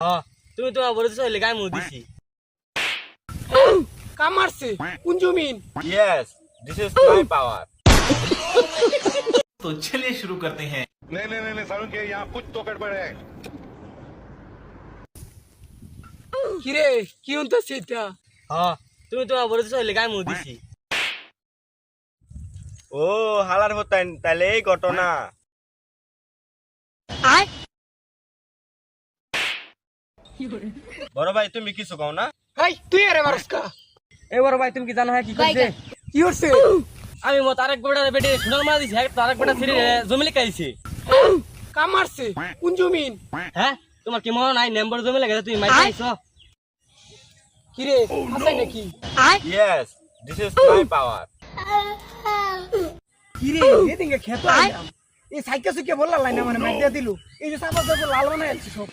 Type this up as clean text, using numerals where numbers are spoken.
হ্যাঁ তুমি তোমার বলেছো গায়ে মুখ দিছি। কাম মারছে কোন জমিন? Yes, this is my power. तो चलिए शुरू करते हैं। नहीं सारुण के यहाँ कुछ तो गड़बड़ है। কিরে কি হইতাছে এটা? হ্যাঁ তুমি তোমার বলেছো গায়ে মুখ দিছি। ও হালার হতেন তাহলে এই ঘটনা। বড় ভাই তুমি কিছু কও না? এই তুই আরে মারসকা এ বড় ভাই তুমি কি জানো কি করছে? কি হচ্ছে? আমি মত আরেক বেটা বেটে সুন্দর মারা দিছি, আরেক বেটা ছেড়ে জমি লিখাইছে। কাম মারছে কোন জমিন? হ্যাঁ তোমার কি মনে নাই নেম্বর জমি লেগেছে তুমি মাইরে আইছো? কিরে হাসাই নাকি? Yes, this is my power. কিরে এদিকে খেত আইলাম এই সাইকেল সুকে বললা লাইনা মানে মাইর দিয়া দিলু এই যে সাবা লাল বানাই আলছি সব।